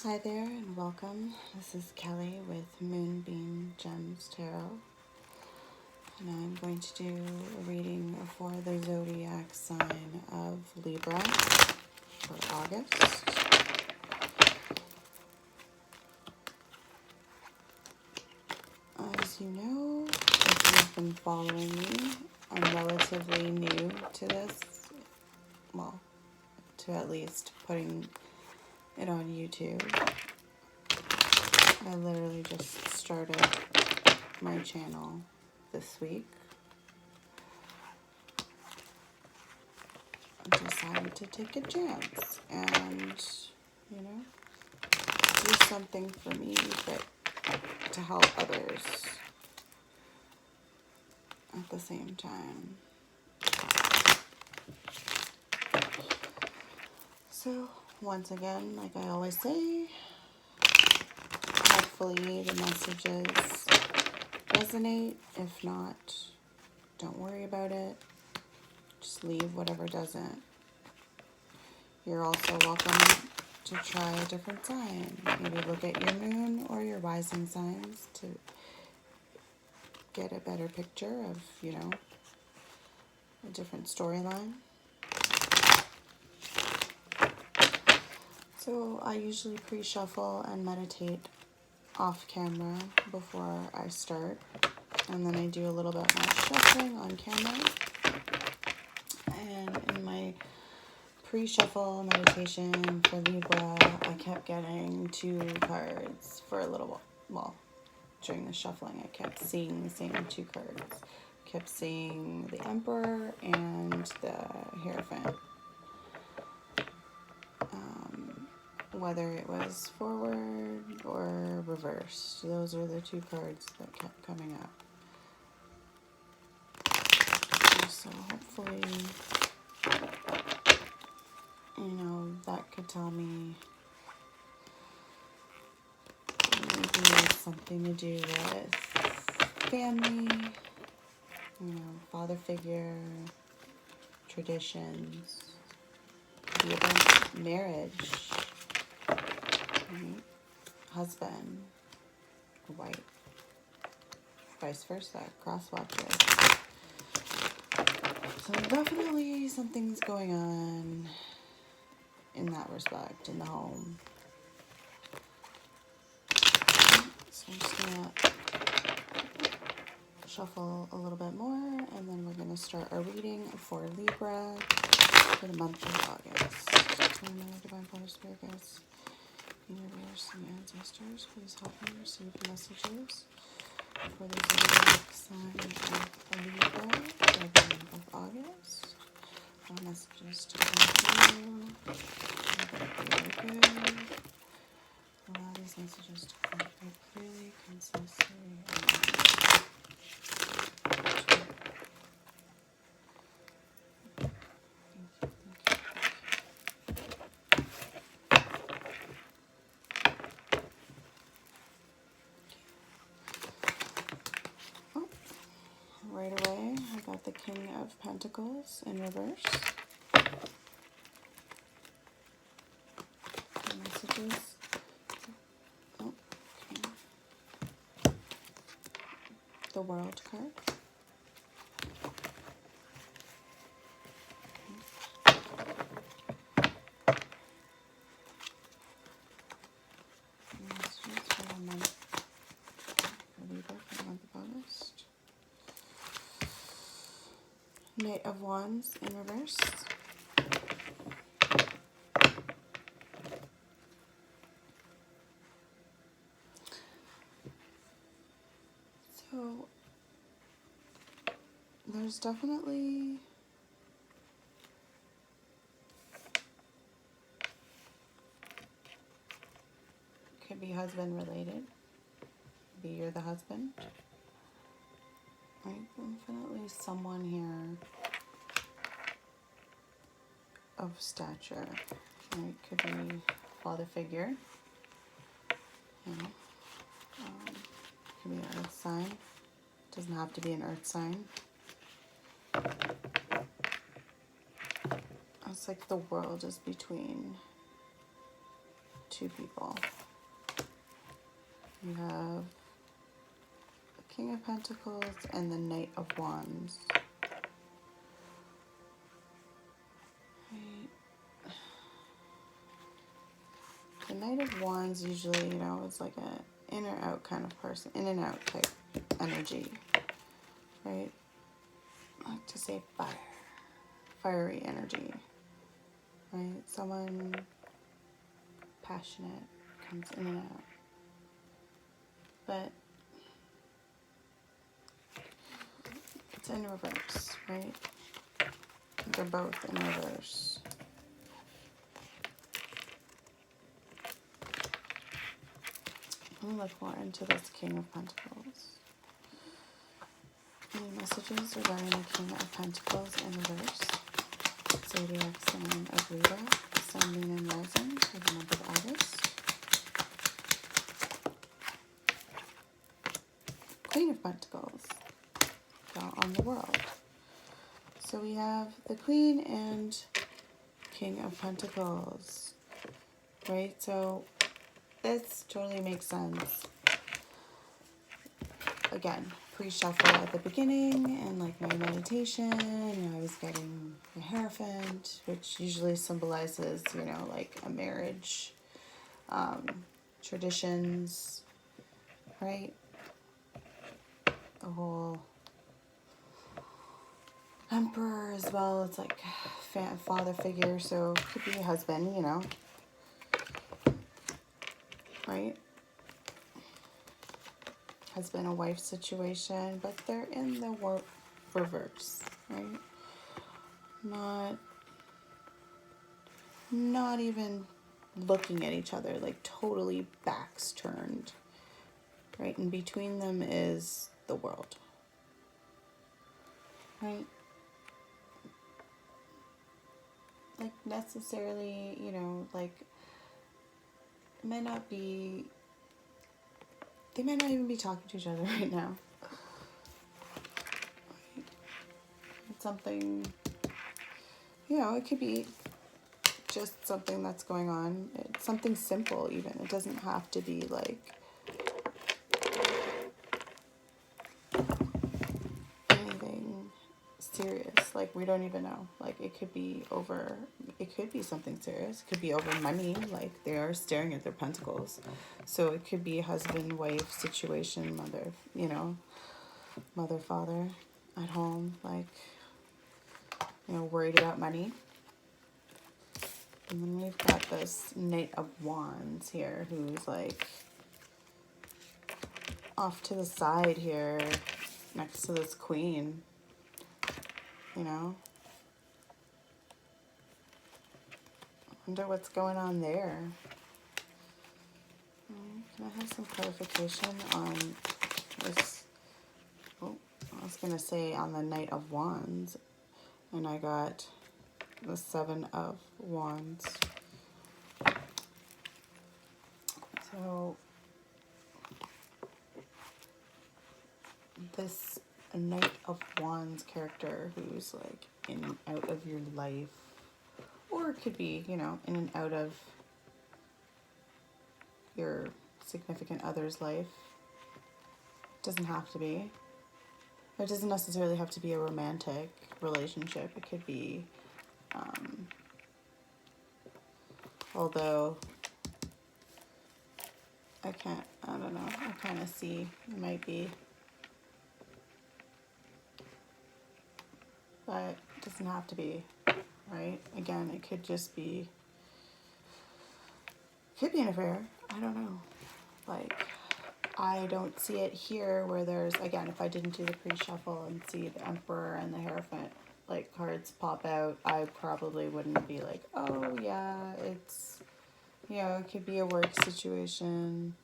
Hi there and welcome. This is Kelly with Moonbean Gems Tarot, and I'm going to do a reading for the zodiac sign of Libra for August. As you know, if you've been following me, I'm relatively new to this, well, to at least putting it on YouTube. I literally just started my channel this week. I decided to take a chance and, do something for me, but to help others at the same time. So, once again, like I always say, hopefully the messages resonate. If not, don't worry about it. Just leave whatever doesn't. You're also welcome to try a different sign. Maybe look at your moon or your rising signs to get a better picture of, a different storyline. So I usually pre-shuffle and meditate off camera before I start, and then I do a little bit more shuffling on camera. And in my pre-shuffle meditation for Libra, I kept getting 2 cards for a little while. During the shuffling, I kept seeing the same 2 cards. Kept seeing the Emperor and the Hierophant. Whether it was forward or reversed, those are the 2 cards that kept coming up. So hopefully, that could tell me maybe something to do with family, father figure, traditions, the event, marriage, right? Husband, wife, vice versa, cross watcher. So definitely something's going on in that respect in the home. So I'm just gonna shuffle a little bit more, and then we're gonna start our reading for Libra for the month of August. Divine Father, Spirit Guides, Universe, and Ancestors, please help me receive messages for the zodiac sign of Libra for the month of August. All messages to come through. Very good. Allow these messages to come through clearly, concisely, and right away, I got the King of Pentacles in reverse. The messages. Oh, okay. The World card. The messages for the month for Libra for the month of August. Knight of Wands in reverse. So there's definitely could be husband related. Maybe you're the husband. Right? Definitely someone here of stature. Right? Could be father figure. Could be an earth sign. Doesn't have to be an earth sign. It's like the world is between two people. We have the King of Pentacles and the Knight of Wands. Right. The Knight of Wands usually, you know, is like a in or out kind of person, in and out type energy, right? I like to say fire, fiery energy, right? Someone passionate comes in and out, but it's in reverse, right? They're both in reverse. Let me look more into this King of Pentacles. Any messages regarding the King of Pentacles in reverse? Zodiac sign of Libra, Sun, Moon, and Rising for the month of August. Queen of Pentacles on the world. So we have the Queen and King of Pentacles, right? So this totally makes sense. Again, pre-shuffle at the beginning and like my meditation, you know, I was getting the Hierophant, which usually symbolizes, you know, like a marriage, traditions, right? The whole Emperor as well, it's like father figure, so it could be a husband, you know, right? Husband and wife situation, but they're in the reverse, right? Not even looking at each other, like totally backs turned, right? And between them is the world, right? Like necessarily, you know, like may not be, they might not even be talking to each other right now. It's something, you know, it could be just something that's going on. It's something simple even. It doesn't have to be like anything serious. Like we don't even know. Like it could be over, it could be something serious. It could be over money. Like they are staring at their pentacles. So it could be husband, wife situation, mother, you know, mother, father at home, like, you know, worried about money. And then we've got this Knight of Wands here who's like off to the side here next to this Queen, you know. I wonder what's going on there. Can I have some clarification on this? Oh, I was going to say on the Knight of Wands, and I got the Seven of Wands. So this Knight of Wands character who's like in and out of your life, or it could be, you know, in and out of your significant other's life. Doesn't have to be. It doesn't necessarily have to be a romantic relationship. It could be, although I don't know, I kind of see it might be, but it doesn't have to be, right? Again, it could just be, could be an affair. I don't know. Like, I don't see it here where there's, again, if I didn't do the pre-shuffle and see the Emperor and the Hierophant, like, cards pop out, I probably wouldn't be like, oh, yeah, it's, you know, it could be a work situation,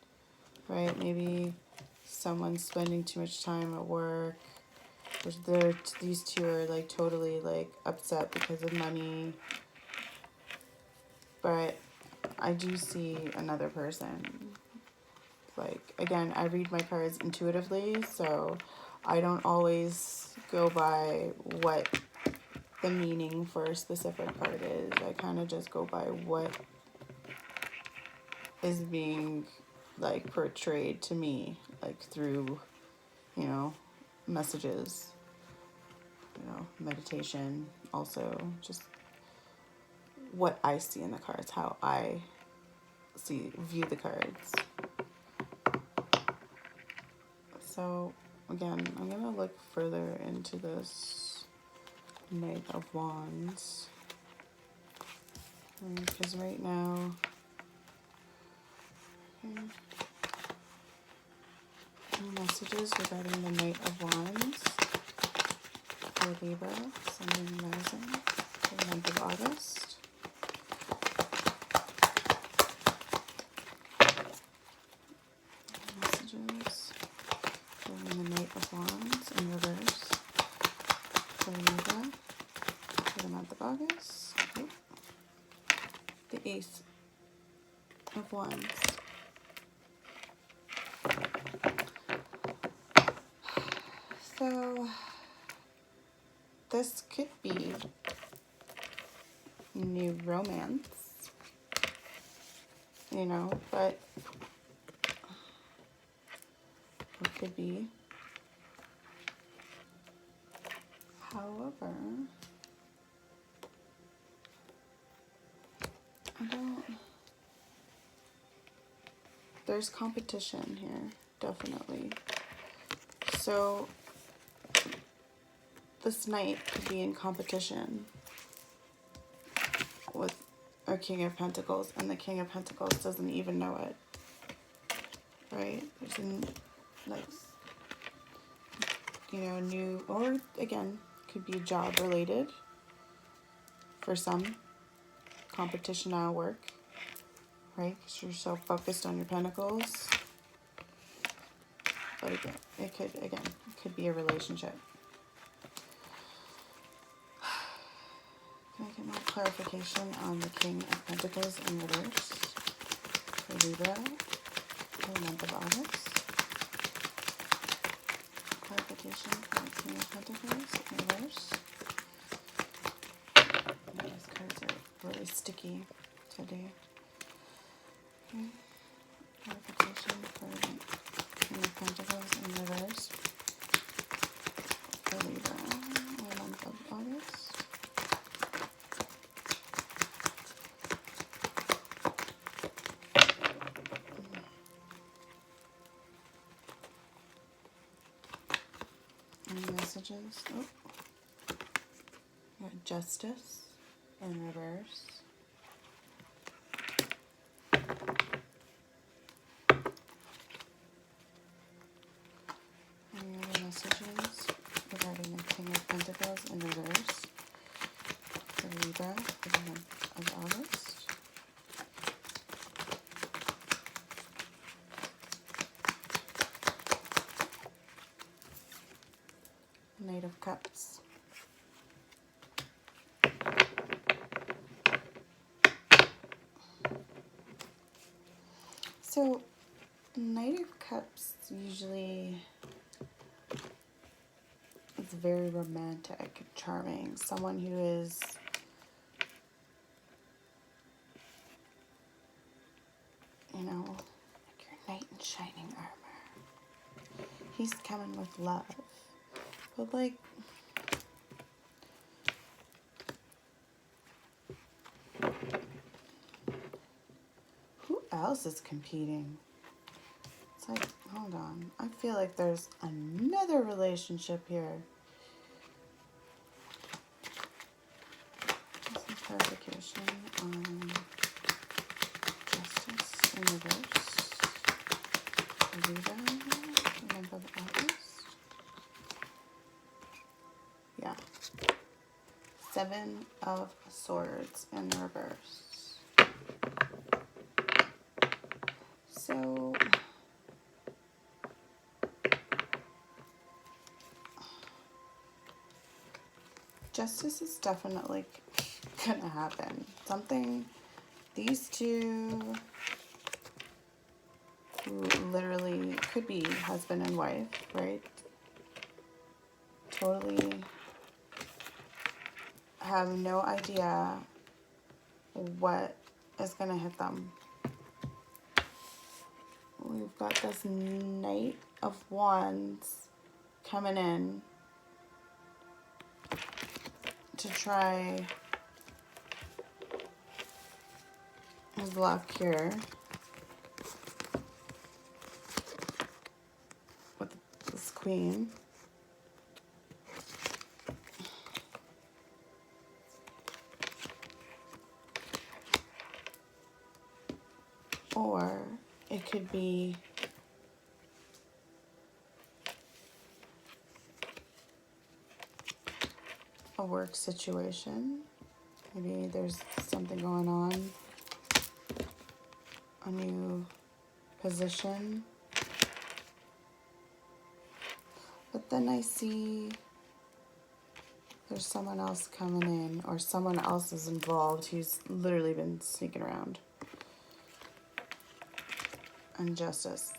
right? Maybe someone's spending too much time at work. These two are, like, totally, like, upset because of money. But I do see another person. Like, again, I read my cards intuitively, so I don't always go by what the meaning for a specific card is. I kind of just go by what is being like portrayed to me, like through, you know, messages, you know, meditation, also just what I see in the cards, how I view the cards. So again, I'm gonna look further into this Knight of Wands, because right now, messages regarding the Knight of Wands for Libra, Sun and Rising, for the month of August. Messages regarding the Knight of Wands in reverse for Libra for the month of August. Oh. The Ace of Wands. So this could be new romance, you know, but it could be. However, there's competition here, definitely. So this knight could be in competition with our King of Pentacles, and the King of Pentacles doesn't even know it, right? There's like, you know, new, or again, could be job related for some, competition at work, right? Because you're so focused on your pentacles. But again, it could be a relationship. Can I get more clarification on the King of Pentacles in reverse for Libra for the month of August? Clarification for the King of Pentacles in reverse. Yeah, these cards are really sticky today. Okay. Clarification for the King of Pentacles in reverse for Libra in the month of August. Any messages? Oh. Got Justice in reverse. Any other messages regarding the King of Pentacles in reverse for Libra for the month of August? Knight of Cups. So, Knight of Cups usually is very romantic, charming. Someone who is, you know, like your knight in shining armor. He's coming with love. But like, who else is competing? It's like, hold on. I feel like there's another relationship here. Some clarification on Justice in reverse. Libra, the month of August. Yeah. 7 of Swords in reverse. So justice is definitely gonna happen. Something, these two who literally could be husband and wife, right? Totally have no idea what is gonna hit them. we've got this Knight of Wands coming in to try his luck here with this Queen. Or it could be a work situation. Maybe there's something going on, a new position. But then I see there's someone else coming in, or someone else is involved who's literally been sneaking around. And Justice.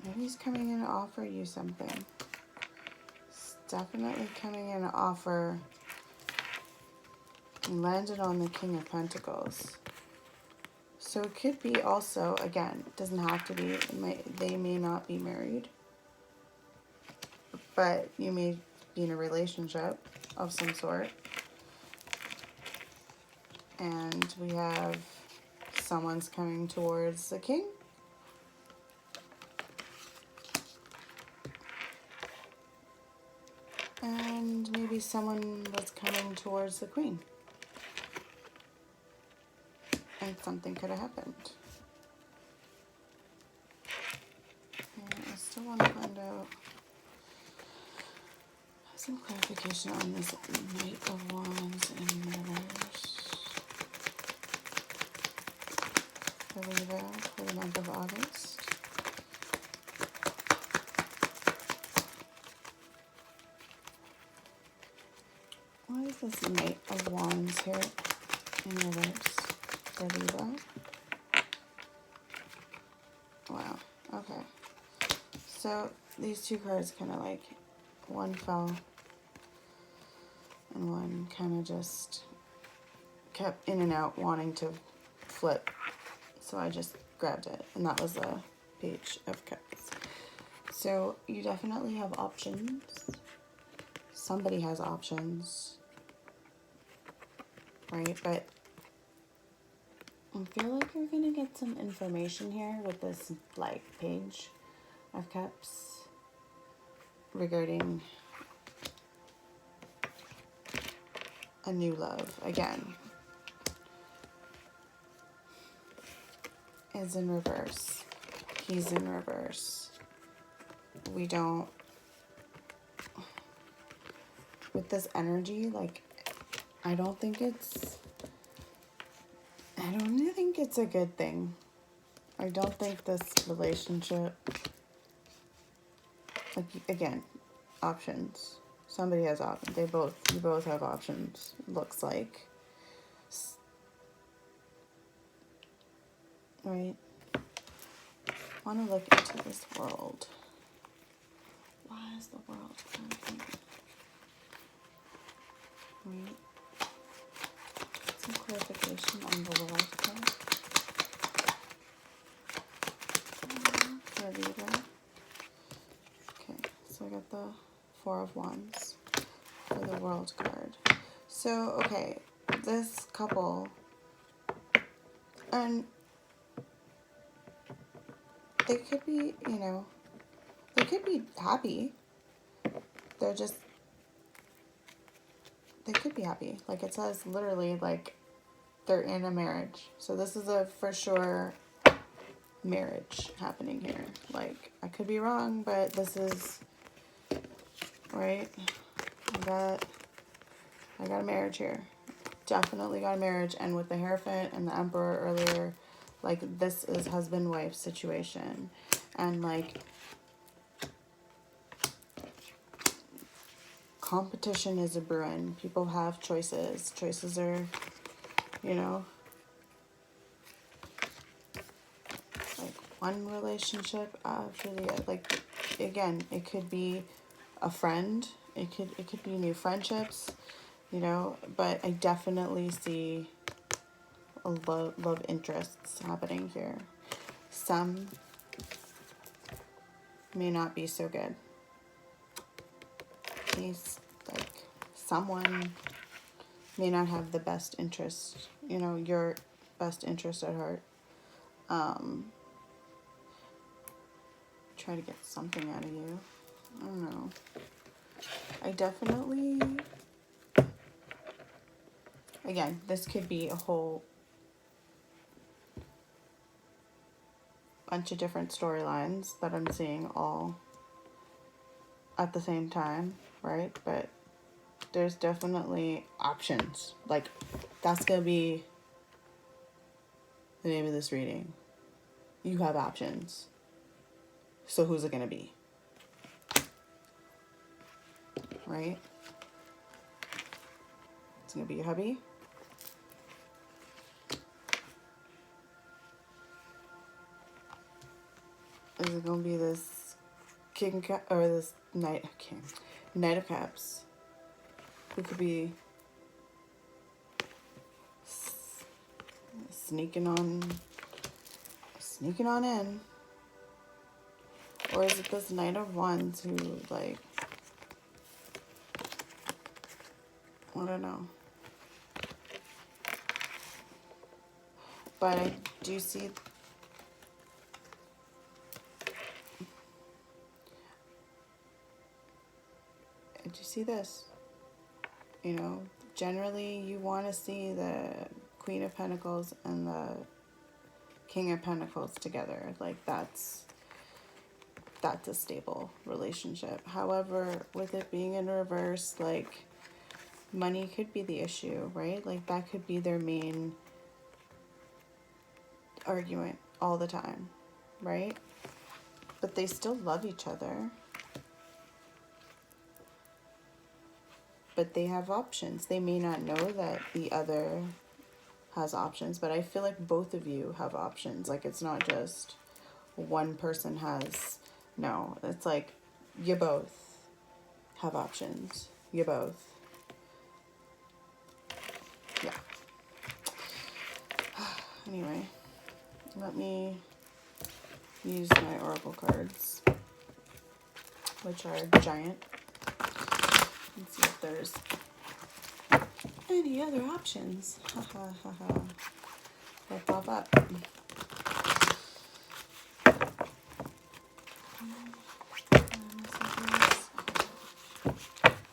Maybe he's coming in to offer you something. He's definitely coming in to offer. And landed on the King of Pentacles. So it could be also, again, it doesn't have to be, they may not be married. But you may be in a relationship of some sort. And we have someone's coming towards the King. And maybe someone was coming towards the Queen. And something could have happened. And I still want to find out some clarification on this Knight of Wands in reverse. For Libra for the month of August. What is this Knight of Wands here in reverse for Libra? Wow, okay. So these two cards kind of like, one fell and one kind of just kept in and out wanting to flip. So I just grabbed it, and that was the Page of Cups. So you definitely have options. Somebody has options. Right, but I feel like you're gonna get some information here with this like Page of Cups regarding a new love. Again, is in reverse. He's in reverse. We don't, with this energy, like, I don't think it's a good thing. I don't think this relationship, like, again, options. Somebody has options. You both have options, looks like. Right? I want to look into this world. Why is the world happening? Right? Some clarification on the world card. For Libra. Okay, so I got the Four of Wands for the world card. So, okay, this couple, and they could be, you know, they could be happy. They're just, they could be happy. Like it says literally, like, they're in a marriage. So this is a for sure marriage happening here. Like, I could be wrong, but this is, right? I got a marriage here. Definitely got a marriage. And with the Hierophant and the Emperor earlier, like, this is husband-wife situation. And, like, competition is a brewing. People have choices. Choices are, you know, like one relationship after the other. Like, again, it could be a friend. it could be new friendships, you know, but I definitely see a love interests happening here. Some may not be so good. These, like, someone may not have the best interest, you know, your best interest at heart. Try to get something out of you. I don't know. I definitely, again, this could be a whole bunch of different storylines that I'm seeing all at the same time, right? But there's definitely options. Like, that's gonna be the name of this reading. You have options. So who's it gonna be? Right? It's gonna be your hubby. Is it gonna be this king or this knight? Okay, knight of cups. Who could be sneaking on in? Or is it this knight of wands who, like, I don't know. But I do see this. You know, generally you want to see the Queen of Pentacles and the King of Pentacles together. Like, that's a stable relationship. However, with it being in reverse, like, money could be the issue, right? Like, that could be their main argument all the time, right? But they still love each other. But they have options. They may not know that the other has options, but I feel like both of you have options. Like, it's not just one person has. No, it's like you both have options. You both. Yeah. Anyway, let me use my oracle cards, which are giant. Let's see if there's any other options. Ha ha ha ha. That pop up.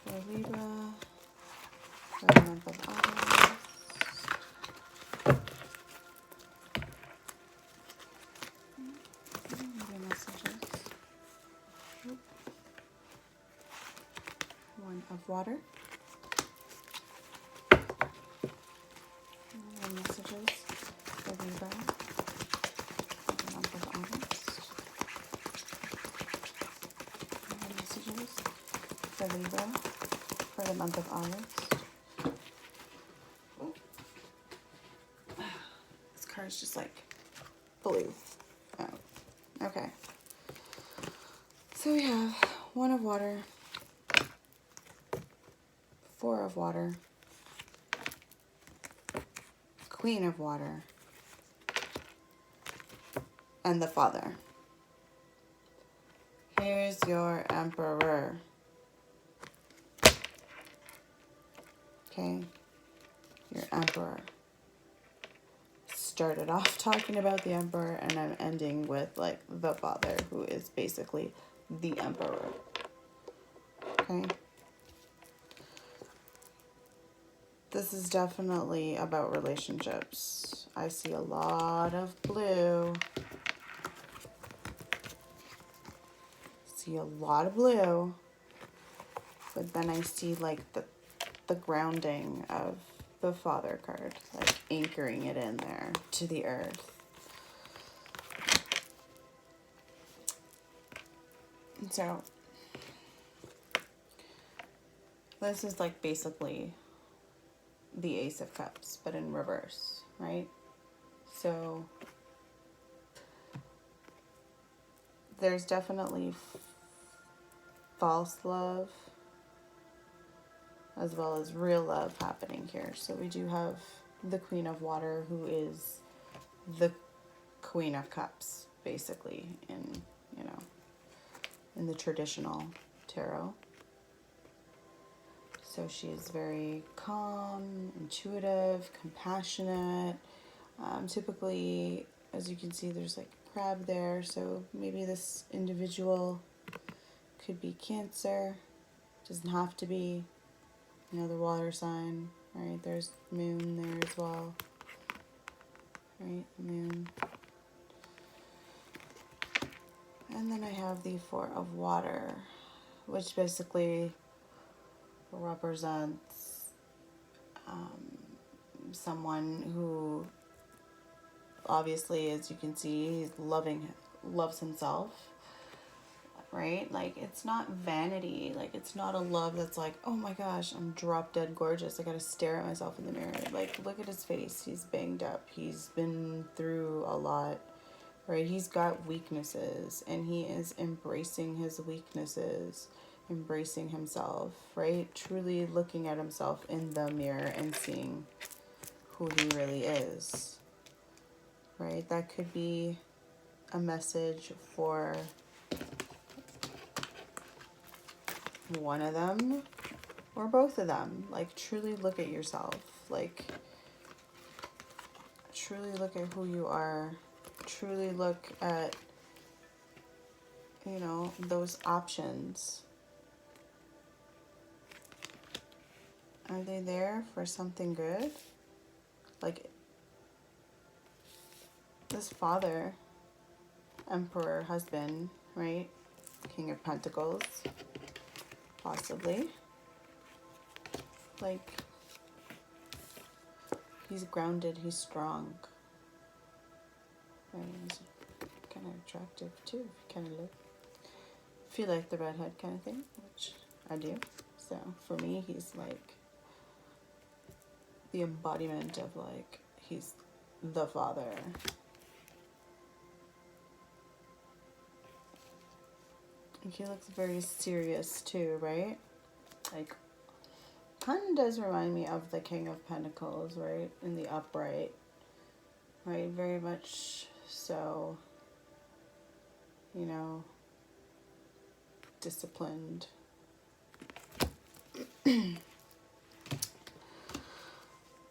For Libra, for the month of August. Other messages. One of water. And messages for Libra for the month of August. And messages for Libra for the month of August. This card's just like blue. Oh, okay. So we have one of water, four of water, Queen of water, and the Father. Here's your Emperor. Okay, your Emperor. Started off talking about the Emperor, and I'm ending with, like, the Father, who is basically the Emperor. Okay? This is definitely about relationships. I see a lot of blue. See a lot of blue. But then I see, like, the grounding of the Father card, like anchoring it in there to the earth. And so this is like basically the Ace of Cups, but in reverse, right? So there's definitely false love as well as real love happening here. So we do have the Queen of Water, who is the Queen of Cups, basically, in, you know, in the traditional tarot. So she's very calm, intuitive, compassionate. Typically, as you can see, there's like a crab there. So maybe this individual could be Cancer. Doesn't have to be another water sign, right? There's Moon there as well, right? Moon. And then I have the Four of Water, which basically represents someone who obviously, as you can see, loves himself, right? Like, it's not vanity. Like, it's not a love that's like, oh my gosh, I'm drop dead gorgeous, I gotta stare at myself in the mirror. Like, look at his face. He's banged up. He's been through a lot, right? He's got weaknesses, and he is embracing his weaknesses, embracing himself, right? Truly looking at himself in the mirror and seeing who he really is, right? That could be a message for one of them or both of them. Like, truly look at yourself. Like, truly look at who you are. Truly look at, you know, those options. Are they there for something good? Like, this father, Emperor, husband, right? King of Pentacles, possibly. Like, he's grounded, he's strong. And he's kind of attractive too, if you kind of look. If you like the redhead kind of thing, which I do. So for me, he's like the embodiment of, like, he's the father. And he looks very serious too, right? Like, kind of does remind me of the King of Pentacles, right? In the upright, right? Very much so, you know, disciplined.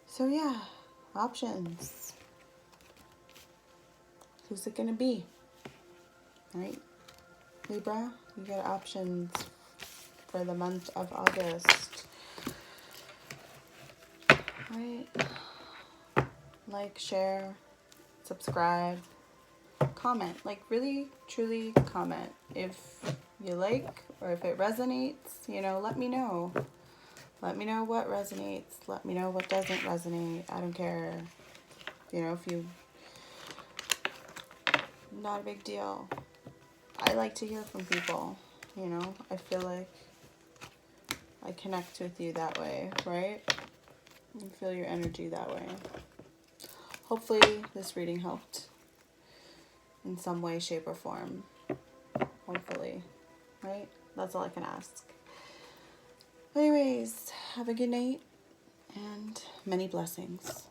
So yeah, options. Who's it gonna be? Right? Libra, you get options for the month of August. Right? Like, share, subscribe, comment. Like, really, truly comment. If you like, or if it resonates, you know, let me know. Let me know what resonates. Let me know what doesn't resonate. I don't care. You know, if you... Not a big deal. I like to hear from people, you know. I feel like I connect with you that way, right? You feel your energy that way. Hopefully this reading helped in some way, shape, or form. Hopefully, right? That's all I can ask. Anyways, have a good night and many blessings.